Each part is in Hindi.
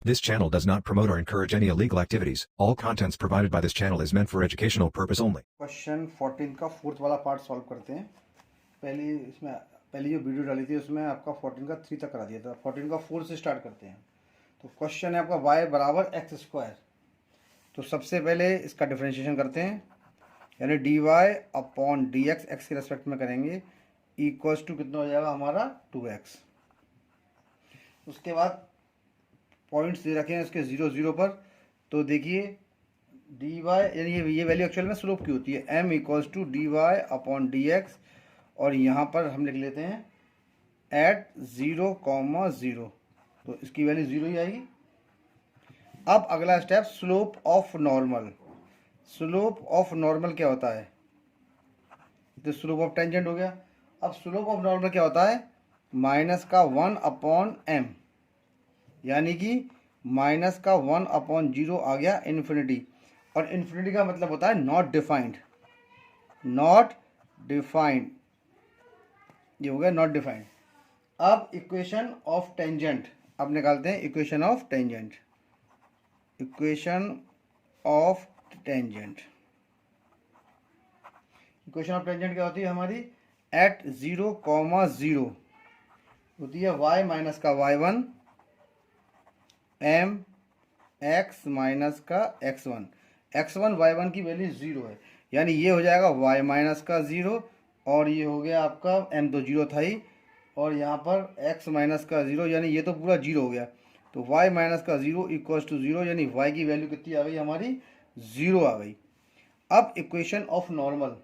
This channel does not promote or encourage any illegal activities. All contents provided by this channel is meant for educational purpose only. Question 14 का फोर्थ वाला पार्ट सॉल्व करते हैं। पहली जो वीडियो डाली थी उसमें आपका 14 का 3 तक करा दिया था। 14 का 4 से स्टार्ट करते हैं। तो क्वेश्चन है आपका y बराबर एक्स स्क्वायर। तो सबसे पहले इसका डिफरेंशिएशन करते हैं, यानी D Y upon D x x के रेस्पेक्ट में करेंगे, इक्वल्स टू कितना हो जाएगा हमारा 2x। उसके बाद पॉइंट्स दे रखे हैं इसके 0 0 पर। तो देखिए डी वाई यानी ये वैल्यू एक्चुअल में स्लोप की होती है, m equals to d Y upon D x, और यहाँ पर हम लिख लेते हैं एट 0,0। तो इसकी वैल्यू 0 ही आएगी। अब अगला step slope of normal. Slope of normal क्या होता है? तो स्लोप ऑफ टेंजेंट हो गया। अब स्लोप ऑफ नॉर्मल क्या होता है? माइनस का 1 अपॉन m, यानी कि माइनस का 1 अपॉन 0 आ गया इन्फिनिटी। और इन्फिनिटी का मतलब होता है नॉट डिफाइंड। नॉट डिफाइंड, ये हो गया नॉट डिफाइंड। अब इक्वेशन ऑफ टेंजेंट अब निकालते हैं। Equation of tangent, equation of tangent, equation of tangent क्या होती है हमारी? एट 0,0 होती है y माइनस का y1 m x माइनस का x1। x1 y1 की वैल्यू 0 है, यानी ये हो जाएगा y माइनस का 0, और ये हो गया आपका m तो 0 था ही, और यहाँ पर x माइनस का 0, यानी ये तो पूरा 0 हो गया। तो y माइनस का 0 इक्वल्स टू 0, यानी y की वैल्यू कितनी आ गई हमारी? 0 आ गई। अब equation of normal,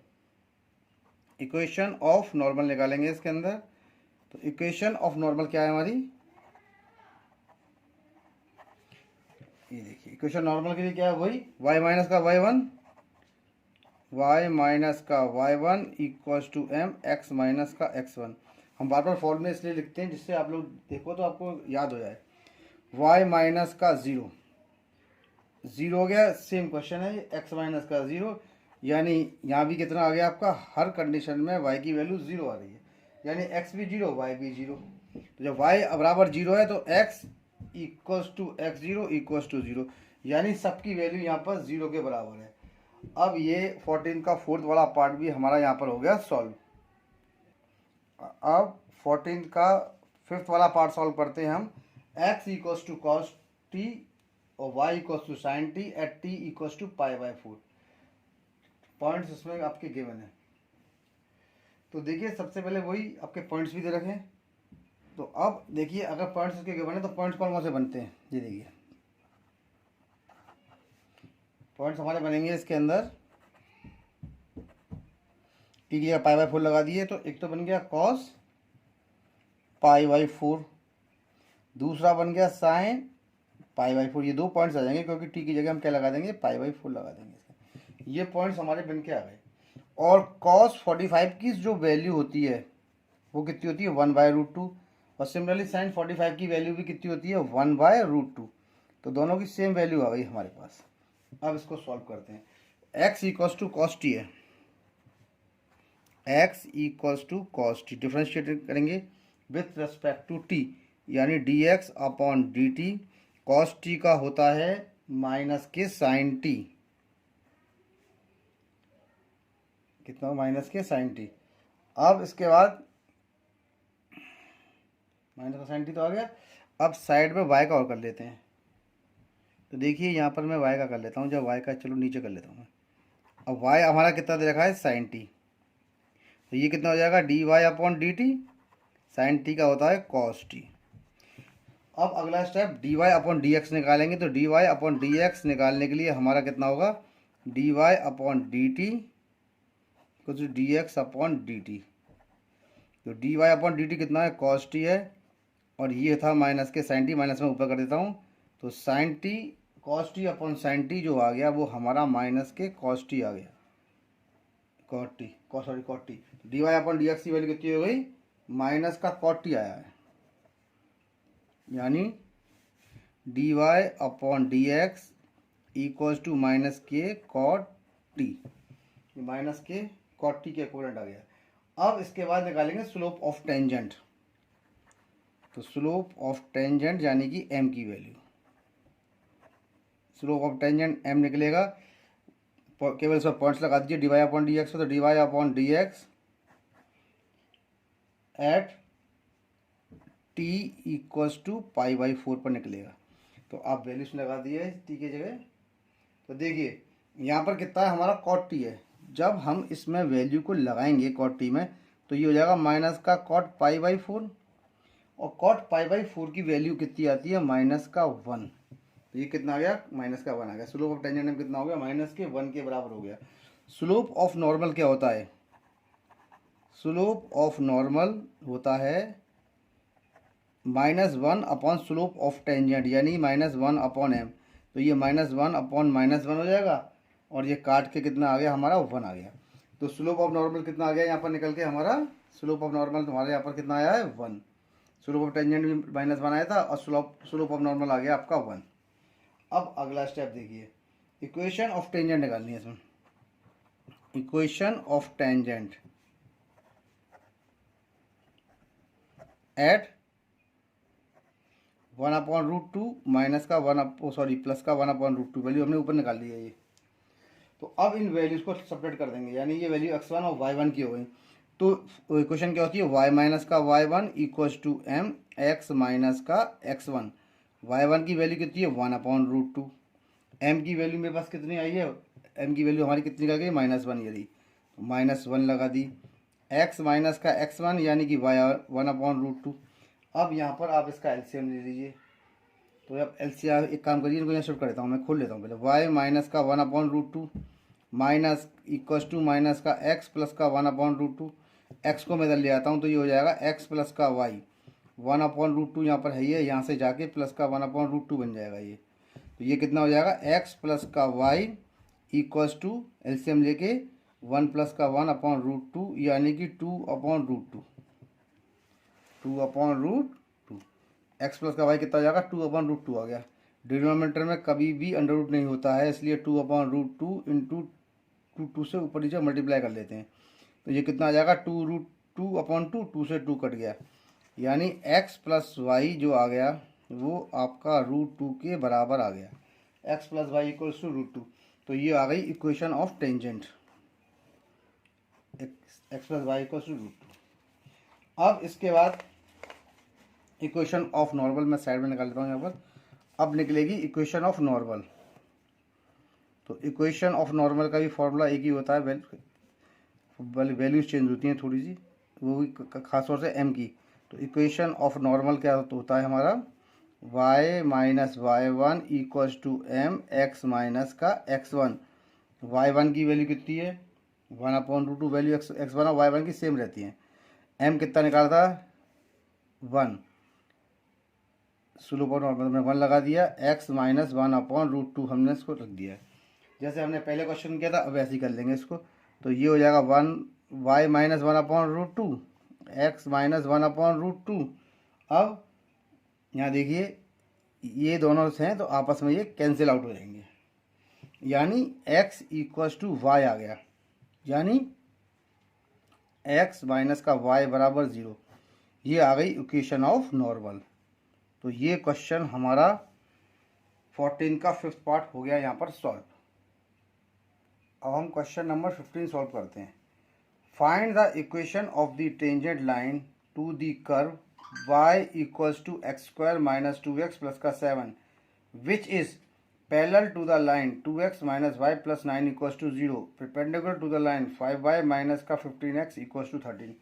equation of normal निकालेंगे इसके अंदर। तो इक्वेशन ऑफ नॉर्मल क्या है हमारी? ये देखिए इक्वेशन नॉर्मल के लिए क्या है, वही y माइनस का y1, y माइनस का y1 equals to m x minus का x1। हम बार बार फॉर्मूले इसलिए लिखते हैं जिससे आप लोग देखो तो आपको याद हो जाए। y माइनस का 0 हो गया, सेम क्वेश्चन है x माइनस का 0, यानी यहाँ भी कितना आ गया आपका? हर कंडीशन में y की वैल्यू 0 आ रही है, यानी x भी 0 y भी 0। तो जब y बराबर 0 है तो x equals to x0 equals to 0, यानी सबकी वैल्यू यहाँ पर 0 के बराबर है। अब ये 14 का फोर्थ वाला पार्ट भी हमारा यहाँ पर हो गया सॉल्व। अब 14 का फिफ्थ वाला पार्ट सॉल्व करते हैं हम। x equals to cos T और y equals to sine T at t equals to π/4। Points इसमें आपके गिवन है। तो देखिए सबसे पहले वही आपके पॉइंट्स भी दे रखे हैं। तो अब देखिए अगर पॉइंट्स इसके गिवन है तो पॉइंट्स कौन कौन से बनते हैं? ये देखिए पॉइंट्स हमारे बनेंगे इसके अंदर, टी की जगह π/4 लगा दिए तो एक तो बन गया कॉस π/4, दूसरा बन गया साइन π/4। ये दो पॉइंट्स आ जाएंगे क्योंकि टी की जगह हम क्या लगा देंगे? π/4 लगा देंगे। ये पॉइंट्स हमारे बन के आ गए। और cos 45 की जो वैल्यू होती है वो कितनी होती है? 1/√2। और सिमिलरली sin 45 की वैल्यू भी कितनी होती है? 1/√2। तो दोनों की सेम वैल्यू आ गई हमारे पास। अब इसको सॉल्व करते हैं। x equals to cos t है, x equals to cos t, differentiate करेंगे विथ रेस्पेक्ट टू t, यानी dx upon dt। Cos t का होता है माइनस के साइन टी, कितना? माइनस के साइन टी। अब इसके बाद माइनस का साइन टी तो आ गया। अब साइड में y का और कर लेते हैं। तो देखिए यहाँ पर मैं y का कर लेता हूँ, जब y का चलो नीचे कर लेता हूँ मैं। अब y हमारा कितना दे रखा है? Sine T. तो ये कितना हो जाएगा? D Y upon D T. Sine T का होता है कॉस टी। अब अगला step D Y upon D X निकालेंगे। तो D Y upon D X निकालने के लिए हमारा कितना होगा? D Y upon D T कुछ D X upon D T. तो D Y upon D T कितना है? कॉस टी है, और ये था माइनस के साइन टी, माइनस में ऊपर कर देता हूँ। तो sine t cos t upon sine t जो आ गया वो हमारा माइनस के कॉस टी आ गया, cot t, sorry cot t. D Y upon D x की वैल्यू कितनी हो गई? माइनस का कॉट टी आया है, यानी D Y upon D X equals to minus के कॉट टी। माइनस के कॉट टी के इक्विवेलेंट आ गया। अब इसके बाद निकालेंगे स्लोप ऑफ टेंजेंट। तो स्लोप ऑफ टेंजेंट यानी कि m की value, slope of tangent m निकलेगा, केवल इसमें पॉइंट्स लगा दीजिए, dy अपॉन डी एक्स, तो dy upon D x at t equals to π/4 पर निकलेगा। तो आप वैल्यूज लगा दिए t की जगह। तो देखिए यहाँ पर कितना है हमारा cot t है, जब हम इसमें वैल्यू को लगाएंगे cot t में तो ये हो जाएगा माइनस का cot π/4, और cot π/4 की वैल्यू कितनी आती है माइनस का 1। तो ये कितना आ गया माइनस का 1 आ गया। स्लोप ऑफ टेंजेंट में कितना हो गया माइनस के 1 के बराबर हो गया। स्लोप ऑफ नॉर्मल क्या होता है, स्लोप ऑफ नॉर्मल होता है -1 अपॉन स्लोप ऑफ टेंजेंट, यानी -1 अपॉन m। तो ये -1 अपॉन -1 हो जाएगा, और ये काट के कितना आ गया हमारा 1 आ गया। तो स्लोप ऑफ नॉर्मल कितना आ गया यहाँ पर निकल के हमारा, स्लोप ऑफ नॉर्मल तुम्हारे यहाँ पर कितना आया है 1। स्लोप ऑफ टेंजेंट भी -1 आया था, और स्लोप ऑफ नॉर्मल आ गया आपका 1। अब अगला स्टेप देखिए, इक्वेशन ऑफ टेंजेंट निकालनी है इसमें। Equation of tangent at 1/√2 minus का 1 प्लस का 1/√2 वैल्यू हमने ऊपर निकाल ली है ये। तो अब इन वैल्यूज को सब्ट्रैक्ट कर देंगे, यानी ये वैल्यू x1 और y1 की हो गई। तो इक्वेशन क्या होती है, y माइनस का y1 equals to m x minus का x1। y1 की वैल्यू कितनी है 1/√2, m की वैल्यू मेरे पास कितनी आई है, m की वैल्यू हमारी कितनी निकल गई -1 यदि, तो -1 लगा दी, x माइनस का x1 यानी कि y 1/√2। अब यहाँ पर आप इसका एलसीएम ले लीजिए। तो अब एलसीएम एक काम करिए, इनको यहाँ शिफ्ट कर देता हूँ, मैं खोल लेता हूँ पहले। y माइनस का 1/√2 माइनस इक्वल्स टू माइनस का x प्लस का 1/√2, x को मैं इधर ले आता हूँ तो ये हो जाएगा x प्लस का y 1/√2 यहाँ पर है, ये यहाँ से जाके प्लस का 1/√2 बन जाएगा ये। तो ये कितना हो जाएगा x प्लस का y इक्वल्स टू एलसीएम लेके 1 प्लस का 1/√2 यानी कि 2/√2, 2/√2। x प्लस का y कितना हो जाएगा 2/√2 आ गया। डिनोमिनेटर में कभी भी अंडर रूट नहीं होता है, इसलिए 2/√2 इंटू 2 से ऊपर नीचे मल्टीप्लाई कर लेते हैं। तो ये कितना आ जाएगा 2√2/2, 2 से 2 कट गया, यानी x प्लस वाई जो आ गया वो आपका √2 के बराबर आ गया। x plus y equals to √2। तो ये आ गई equation of tangent, x plus y equals to √2। अब इसके बाद इक्वेशन ऑफ नॉर्मल मैं साइड में निकाल लेता हूँ यहाँ पर। अब निकलेगी इक्वेशन ऑफ नॉर्मल। तो इक्वेशन ऑफ नॉर्मल का भी फॉर्मूला एक ही होता है, वैल्यूज चेंज होती हैं थोड़ी सी, वो भी खासतौर से m की। तो इक्वेशन ऑफ नॉर्मल क्या होता है हमारा, y minus y1 equals to m x minus का x1। y1 की वैल्यू कितनी है 1/√2, वैल्यू x1 और y1 की सेम रहती है। m कितना निकाला था 1, स्लोप ऑफ नॉर्मल में 1 लगा दिया, x माइनस 1/√2 हमने इसको रख दिया। जैसे हमने पहले क्वेश्चन किया था अब ऐसे ही कर लेंगे इसको। तो ये हो जाएगा 1 y माइनस 1/√2 x माइनस 1/√2। अब यहाँ देखिए ये दोनों हैं तो आपस में ये कैंसिल आउट हो जाएंगे, यानी x इक्वल्स टू y आ गया, यानी x माइनस का y बराबर 0। ये आ गई इक्वेशन ऑफ नॉर्मल। तो ये क्वेश्चन हमारा 14 का 5th पार्ट हो गया यहाँ पर सॉल्व। अब हम क्वेश्चन नंबर 15 सॉल्व करते हैं। Find the equation of the tangent line to the curve y equals to x² minus 2x plus का 7 which is parallel to the line 2x minus y plus 9 equals to 0 perpendicular to the line 5y minus का 15x इक्वल्स टू 13।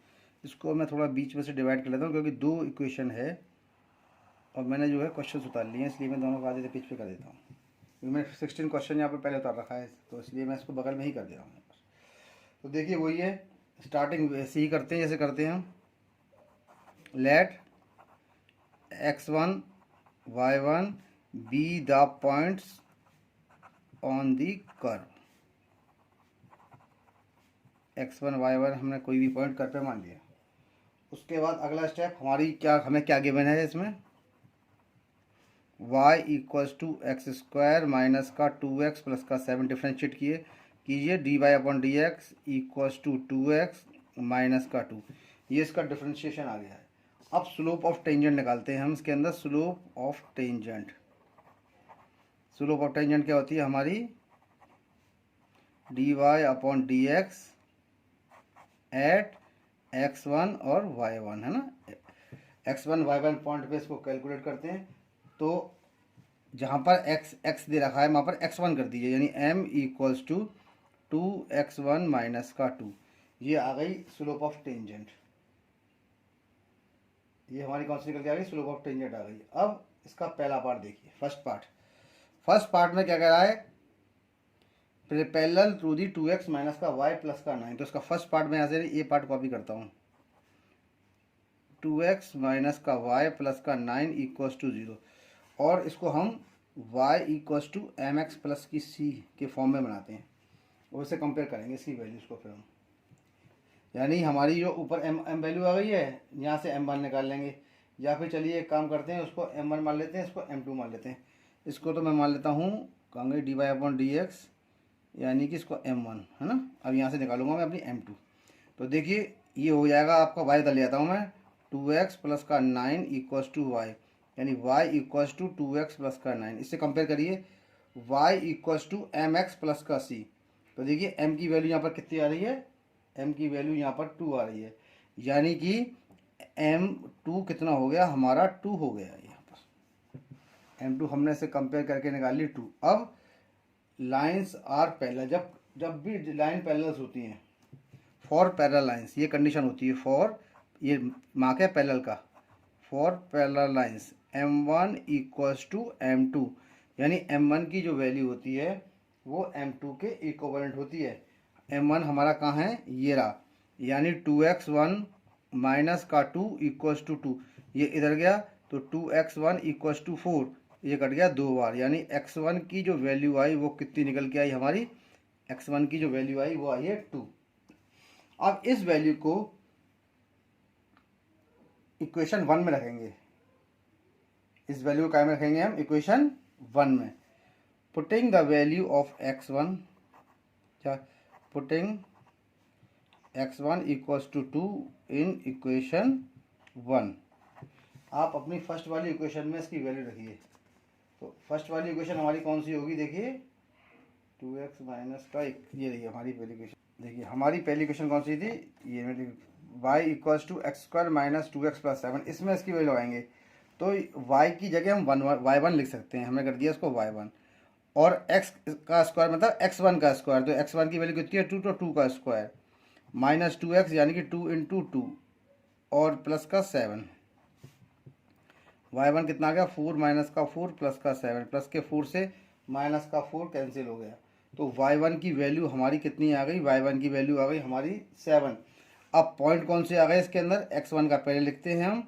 इसको मैं थोड़ा बीच में से डिवाइड कर लेता हूँ क्योंकि दो इक्वेशन है और मैंने जो है क्वेश्चन उतार लिए हैं, इसलिए मैं दोनों को आधे पेज पे कर देता हूँ क्योंकि मैंने 16 क्वेश्चन यहाँ पर पहले उतार रखा है, तो इसलिए मैं इसको बगल में ही कर दे रहा हूँ। तो देखिए वही है, स्टार्टिंग वैसे ही करते हैं जैसे करते हैं हम। Let x1 y1 be the points on the curve. x1 y1 हमने कोई भी पॉइंट कर्व पे मान लिया। उसके बाद अगला स्टेप हमें क्या गिवन है इसमें, y equals to x² minus का 2x प्लस का 7 डिफ्रेंशिएट कीजिए dy/dx equals to 2x minus का 2। ये इसका डिफ्रेंशिएशन आ गया है। अब स्लोप ऑफ टेंजेंट निकालते हैं हम इसके अंदर। Slope of tangent slope of tangent क्या होती है हमारी, d Y upon D x at x1 और y1, है ना। x1 y1 पॉइंट पे इसको कैलकुलेट करते हैं, तो जहाँ पर x दे रखा है वहाँ पर x1 कर दीजिए, यानी m equals to 2x1 minus का 2। ये आ गई स्लोप ऑफ टेंजेंट, ये हमारी कौन सी निकल के आ गई, स्लोप ऑफ टेंजेंट आ गई। अब इसका पहला पार्ट देखिए, फर्स्ट पार्ट में क्या कह रहा है, parallel to the 2x minus का y प्लस का 9। तो इसका फर्स्ट पार्ट में यहाँ से ये पार्ट कॉपी करता हूँ, 2x माइनस का y प्लस का 9 इक्वल्स टू 0, और इसको हम y equals to m x plus की c के फॉर्म में बनाते हैं, और इसे कंपेयर करेंगे इसकी वैल्यूज़ को फिर हम, यानी हमारी जो ऊपर m वैल्यू आ गई है, यहाँ से m1 निकाल लेंगे, या फिर चलिए एक काम करते हैं, उसको m1 मान लेते हैं, इसको m2 मान लेते हैं। इसको तो मैं मान लेता हूँ कहेंगे d Y upon D x, यानी कि इसको m1, है ना। अब यहाँ से निकालूंगा मैं अपनी m2, तो देखिए ये हो जाएगा आपका y बदल जाता हूँ मैं, 2x प्लस का 9 इक्वल्स टू y, यानी y equals to 2x plus का 9। इससे कंपेयर करिए y equals to m x plus का c, तो देखिए m की वैल्यू यहाँ पर कितनी आ रही है, m की वैल्यू यहाँ पर 2 आ रही है, यानी कि m2 कितना हो गया हमारा, 2 हो गया यहाँ पर। m2 हमने से कंपेयर करके निकाल ली 2। अब लाइन्स आर पैरेलल, जब भी लाइन पैरेलल्स होती हैं, फॉर पैरेलल लाइन्स ये कंडीशन होती है, फॉर ये मार्क है पैरेलल का, for parallel lines m1 equals to m2, यानी m1 की जो वैल्यू होती है वो m2 के इक्विवेलेंट होती है। m1 हमारा कहाँ है, ये रहा, यानी 2x1 माइनस का 2 इक्वल्स टू 2, ये इधर गया तो 2x1 इक्वल्स टू 4, ये कट गया 2 बार, यानी x1 की जो वैल्यू आई वो कितनी निकल के आई हमारी, x1 की जो वैल्यू आई वो आई है 2। अब इस वैल्यू को इक्वेशन 1 में रखेंगे, इस वैल्यू को क्या में रखेंगे हम, इक्वेशन 1 में, putting the value of x1, क्या putting x1 equals to 2 in equation 1। आप अपनी फर्स्ट वाली इक्वेशन में इसकी वैल्यू रखिए, तो फर्स्ट वाली इक्वेशन हमारी कौन सी होगी, देखिए 2x माइनस का, ये देखिए हमारी पहली इक्वेशन, देखिए हमारी पहली इक्वेशन कौन सी थी, ये मेरी y equals to x square minus 2x plus 7, इसमें इसकी वैल्यू लगाएंगे, तो y की जगह हम y1 लिख सकते हैं, हमने कर दिया इसको y1, और x का स्क्वायर मतलब x1 का स्क्वायर, तो x1 की वैल्यू कितनी है 2, तो 2 का स्क्वायर माइनस 2x यानी कि 2 इंटू 2 और प्लस का 7, y1 कितना आ गया 4 माइनस का 4 प्लस का 7, प्लस के 4 से माइनस का 4 कैंसिल हो गया, तो y1 की वैल्यू हमारी कितनी आ गई, y1 की वैल्यू आ गई हमारी 7। अब पॉइंट कौन से आ गए इसके अंदर, x1 का पहले लिखते हैं हम,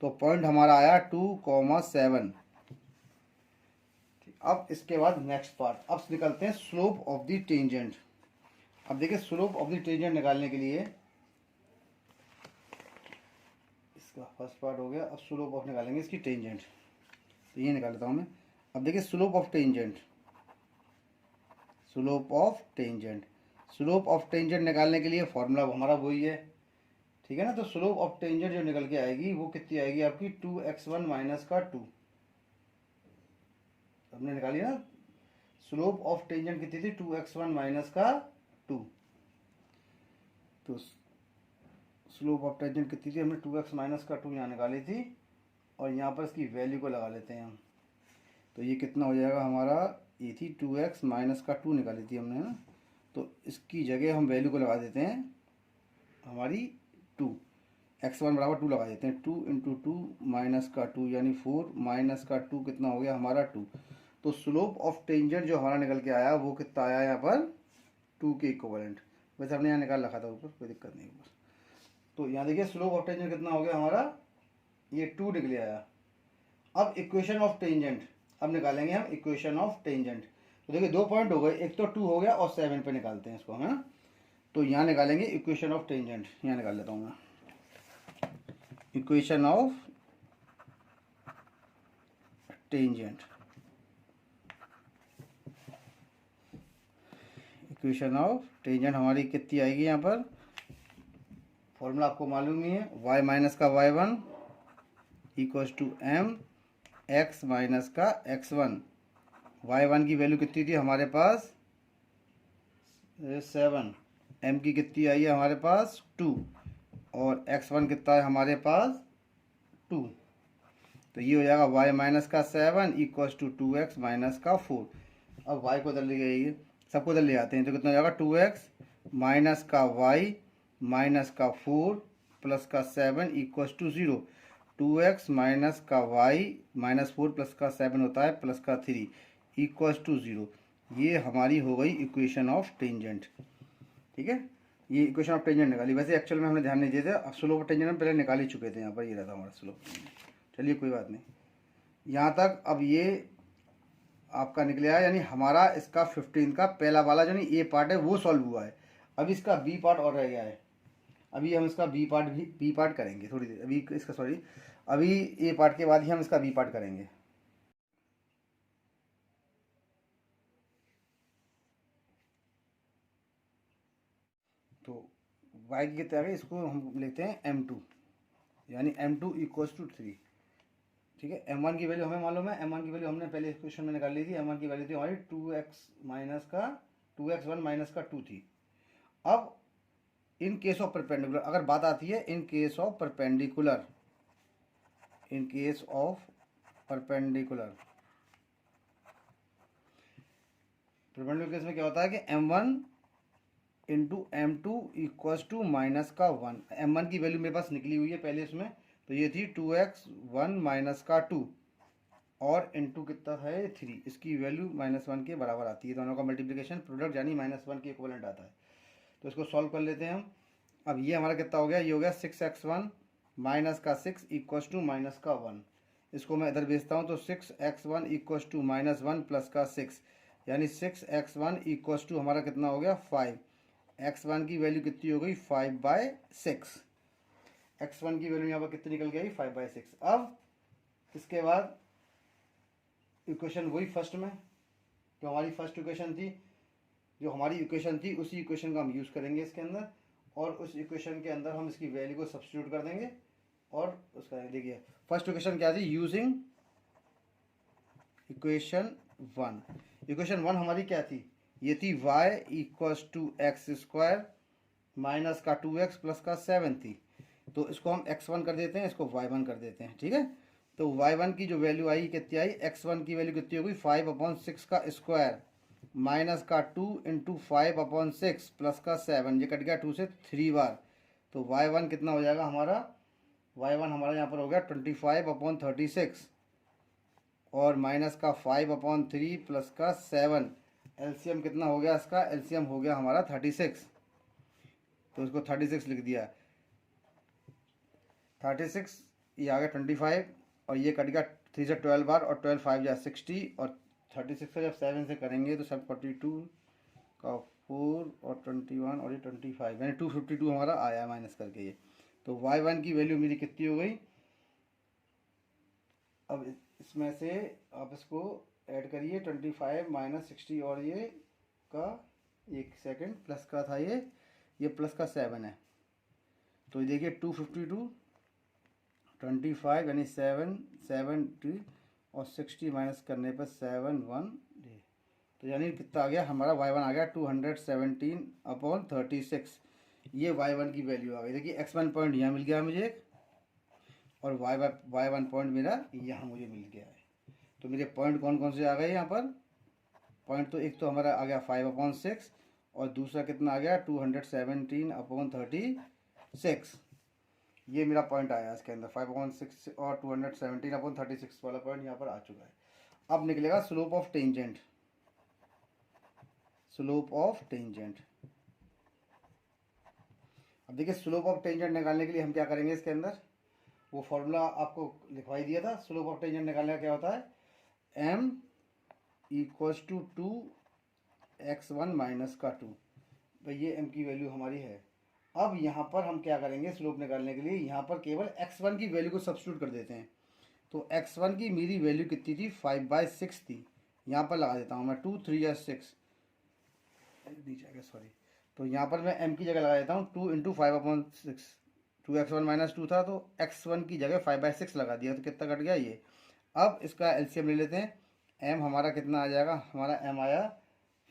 तो पॉइंट हमारा आया 2,7। अब इसके बाद नेक्स्ट पार्ट, अब निकलते हैं स्लोप ऑफ द टेंजेंट। अब देखिए स्लोप ऑफ द टेंजेंट निकालने के लिए, इसका फर्स्ट पार्ट हो गया, अब स्लोप ऑफ निकालेंगे इसकी टेंजेंट, तो ये निकाल लेता हूँ मैं। अब देखिए slope of tangent, slope of tangent, slope of tangent निकालने के लिए फॉर्मूला हमारा वही है, ठीक है ना। तो स्लोप ऑफ टेंजेंट जो निकल के आएगी वो कितनी आएगी आपकी, 2x1 माइनस का 2, हमने निकाली ना, स्लोप ऑफ टेंजेंट कितनी थी, 2x1 माइनस का 2, तो स्लोप ऑफ टेंजेंट कितनी थी, हमने 2x माइनस का 2 यहाँ निकाली थी, और यहाँ पर इसकी वैल्यू को लगा लेते हैं हम, तो ये कितना हो जाएगा हमारा, ये थी 2x माइनस का 2 निकाली थी हमने ना, तो इसकी जगह हम वैल्यू को लगा देते हैं हमारी 2, x1 बराबर 2 लगा देते हैं, 2 इंटू 2 माइनस का 2 यानी 4 माइनस का 2 कितना हो गया हमारा 2। तो स्लोप ऑफ टेंजेंट जो हमारा निकल के आया वो कितना आया यहाँ पर, 2 के इक्विवेलेंट, वैसे हमने यहाँ निकाल रखा था ऊपर, कोई दिक्कत नहीं ऊपर। तो यहाँ देखिए स्लोप ऑफ टेंजेंट कितना हो गया हमारा, ये 2 निकले आया। अब इक्वेशन ऑफ टेंजेंट, अब निकालेंगे हम इक्वेशन ऑफ टेंजेंट। तो देखिए 2 पॉइंट हो गए, एक तो 2 हो गया और 7 पे निकालते हैं इसको, है ना। तो यहाँ निकालेंगे इक्वेशन ऑफ टेंजेंट, यहाँ निकाल लेता हूँ मैं, equation of tangent, equation of tangent हमारी कितनी आएगी यहाँ पर, फॉर्मूला आपको मालूम ही है, y माइनस का y1 equals to m x minus का x1, y1 की वैल्यू कितनी थी हमारे पास 7, m की कितनी आई है हमारे पास 2, और x1 कितना है हमारे पास 2। तो ये हो जाएगा y माइनस का 7 इक्वल्स टू 2x माइनस का 4। अब y को उधर ले जाइए, सबको उधर ले आते हैं, तो कितना हो जाएगा 2x माइनस का y माइनस का 4 प्लस का 7 इक्वल्स टू 0। 2x माइनस का y माइनस 4 प्लस का 7 होता है प्लस का 3 इक्वल्स टू 0। ये हमारी हो गई इक्वेशन ऑफ टेंजेंट। ठीक है, ये इक्वेशन ऑफ टेंजेंट निकाली। वैसे एक्चुअल में हमने ध्यान नहीं दिए थे, अब स्लोप ऑफ टेंजेंट हम पहले निकाल ही चुके थे। यहाँ पर ये रहता हमारा स्लोप। चलिए कोई बात नहीं, यहाँ तक अब ये आपका निकले आया, यानी हमारा इसका 15 का पहला वाला जो नहीं ए पार्ट है वो सॉल्व हुआ है। अब इसका बी पार्ट और रह गया है। अभी हम इसका बी पार्ट करेंगे थोड़ी देर, अभी इसका सॉरी, अभी ए पार्ट के बाद ही हम इसका बी पार्ट करेंगे। तो y की कितने आ गए, इसको हम लेते हैं m2, यानी m2 इक्वल्स टू 3। ठीक है, m1 की वैल्यू हमें मालूम है, m1 की वैल्यू हमने पहले क्वेश्चन में निकाल ली थी। m1 की वैल्यू थी हमारी 2x1 माइनस का 2 थी। अब इन केस ऑफ परपेंडिकुलर अगर बात आती है, in case of perpendicular case में क्या होता है कि m1 into m2 equals to minus का 1। m1 की वैल्यू मेरे पास निकली हुई है पहले इसमें, तो ये थी 2x1 माइनस का 2 और इंटू कितना है 3, इसकी वैल्यू -1 के बराबर आती है। दोनों का मल्टीप्लिकेशन प्रोडक्ट यानी -1 के इक्वलेंट आता है। तो इसको सॉल्व कर लेते हैं हम। अब ये हमारा कितना हो गया, ये हो गया 6x1 माइनस का 6 इक्वल्स टू माइनस का 1। इसको मैं इधर भेजता हूँ, तो 6x1 इक्वल्स टू -1 प्लस का 6, यानी 6x1 इक्वल्स टू हमारा कितना हो गया 5। x1 की वैल्यू कितनी हो गई 5/6। x1 की वैल्यू यहाँ पर कितनी निकल गई 5/6। अब इसके बाद इक्वेशन वही फर्स्ट में जो हमारी फर्स्ट इक्वेशन थी, उसी इक्वेशन का हम यूज़ करेंगे इसके अंदर, और उस इक्वेशन के अंदर हम इसकी वैल्यू को सब्स्टिट्यूट कर देंगे। और उसका देखिए फर्स्ट इक्वेशन क्या थी, यूजिंग इक्वेशन 1 हमारी क्या थी, ये थी y equals to x² minus का 2x प्लस का 7 थी। तो इसको हम x1 कर देते हैं, इसको y1 कर देते हैं। ठीक है, तो y1 की जो वैल्यू आई कितनी आई, x1 की वैल्यू कितनी हो गई 5/6 का स्क्वायर माइनस का 2 इंटू 5/6 प्लस का 7, ये कट गया 2 से 3 बार। तो y1 कितना हो जाएगा हमारा, y1 हमारा यहाँ पर हो गया 25/36 और माइनस का 5/3 प्लस का 7। एलसीएम कितना हो गया इसका, एलसीएम हो गया हमारा 36। तो इसको 36 लिख दिया, 36 ये आ गया 25 और ये कट गया 3 से 12 बार, और 12 5 या 60, और 36 को जब 7 से करेंगे तो सब 42 का 4 और 21 और ये 25, यानी 252 हमारा आया माइनस करके ये। तो y1 की वैल्यू मेरी कितनी हो गई। अब इसमें से आप इसको ऐड करिए, 25 माइनस 60 और ये का एक सेकंड प्लस का था ये प्लस का 7 है। तो ये देखिए 252 25 यानी 7 और 60 माइनस करने पर 7 1, तो यानी कितना आ गया हमारा y1 आ गया 217/36। ये y1 की वैल्यू आ गई। देखिए x1 पॉइंट यहाँ मिल गया मुझे और y1 पॉइंट मेरा यहाँ मुझे मिल गया है। तो मेरे पॉइंट कौन कौन से आ गए यहाँ पर, पॉइंट तो एक तो हमारा आ गया 5/6 और दूसरा कितना आ गया 217/36। ये मेरा पॉइंट आया इसके अंदर 5/6 और 217/36 वाला पॉइंट यहाँ पर आ चुका है। अब निकलेगा स्लोप ऑफ टेंजेंट। अब देखिए स्लोप ऑफ टेंजेंट निकालने के लिए हम क्या करेंगे, इसके अंदर वो फॉर्मूला आपको लिखवाई दिया था। स्लोप ऑफ टेंजेंट निकालने का क्या होता है, m equals to 2x1 minus का 2। भाई ये m की वैल्यू हमारी है। अब यहाँ पर हम क्या करेंगे स्लोप निकालने के लिए, यहाँ पर केवल x1 की वैल्यू को सब्स्टिट्यूट कर देते हैं। तो x1 की मेरी वैल्यू कितनी थी 5/6 थी, यहाँ पर लगा देता हूँ मैं 2 3 या 6 नीचे आ गया सॉरी। तो यहाँ पर मैं m की जगह लगा देता हूँ 2 इंटू 5/6, 2x1 माइनस 2 था तो x1 की जगह 5/6 लगा दिया, तो कितना कट गया ये। अब इसका एलसीएम ले लेते हैं, एम हमारा कितना आ जाएगा, हमारा एम आया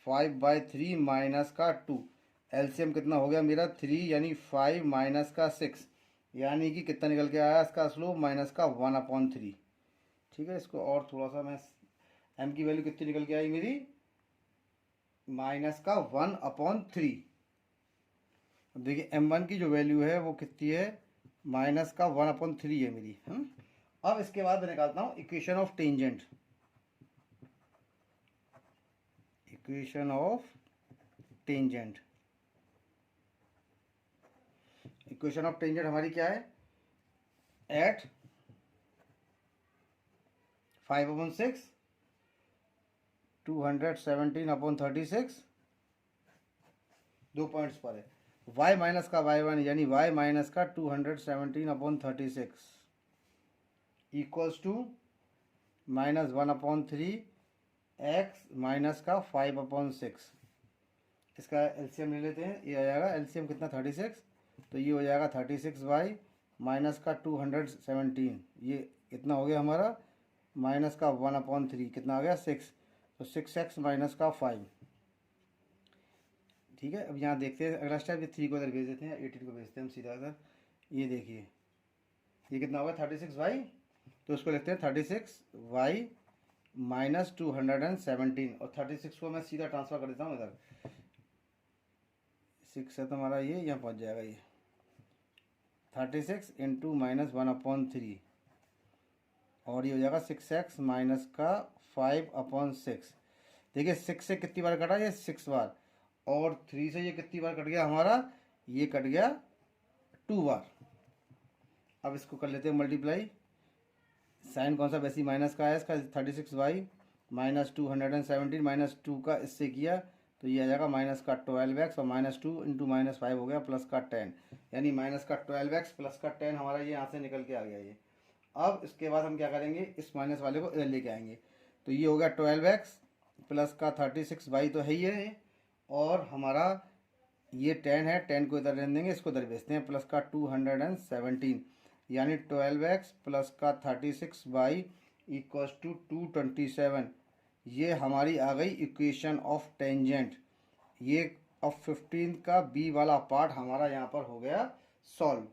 5/3 माइनस का 2। एलसीएम कितना हो गया मेरा 3 यानी 5 माइनस का 6, यानी कि कितना निकल के आया इसका स्लोप माइनस का 1/3। ठीक है, इसको और थोड़ा सा मैं, एम की वैल्यू कितनी निकल के आई मेरी, माइनस का 1/3। अब देखिए m1 की जो वैल्यू है वो कितनी है, माइनस का 1/3 है मेरी। अब इसके बाद मैं निकालता हूँ equation of tangent. Equation of tangent, equation of tangent हमारी क्या है, एट 5/6 217/36 दो पॉइंट्स पर है, y माइनस का y1 यानी y माइनस का 217/36 equals to minus 1/3 x minus का 5/6। इसका एलसीएम ले लेते हैं, ये आ जाएगा एलसीएम कितना 36, तो ये हो जाएगा 36y माइनस का 217, ये कितना हो गया हमारा माइनस का 1/3 कितना आ गया 6, तो 6x माइनस का 5। ठीक है, अब यहाँ देखते हैं अगला स्टेप, ये 3 को इधर भेज देते हैं, 18 को भेजते हैं हम सीधा इधर। ये देखिए ये कितना होगा 36y, तो उसको लिखते हैं 36y माइनस 217, और 36 को मैं सीधा ट्रांसफर कर देता हूँ इधर, 6 है तो हमारा ये यहाँ पहुँच जाएगा, ये 36 इंटू माइनस 1/3, और ये हो जाएगा 6x माइनस का 5/6। देखिए 6 से कितनी बार कटा, ये 6 बार, और 3 से ये कितनी बार कट गया हमारा, ये कट गया 2 बार। अब इसको कर लेते हैं मल्टीप्लाई, साइन कौन सा वैसी माइनस का है इसका, 36y माइनस 217 माइनस 2 का इससे किया तो ये आ जाएगा माइनस का 12x, और माइनस 2 इंटू माइनस 5 हो गया प्लस का 10, यानी माइनस का 12x प्लस का 10 हमारा ये यहाँ से निकल के आ गया ये। अब इसके बाद हम क्या करेंगे, इस माइनस वाले को इधर लेके आएंगे, तो ये हो गया 12x प्लस का 36y तो है ही है, और हमारा ये 10 है, 10 को इधर रहने देंगे, इसको इधर भेजते हैं, प्लस का 217 यानी 12x प्लस का 36y इक्वल्स टू 227। ये हमारी आ गई इक्वेशन ऑफ टेंजेंट। ये अब 15 का बी वाला पार्ट हमारा यहाँ पर हो गया सॉल्व।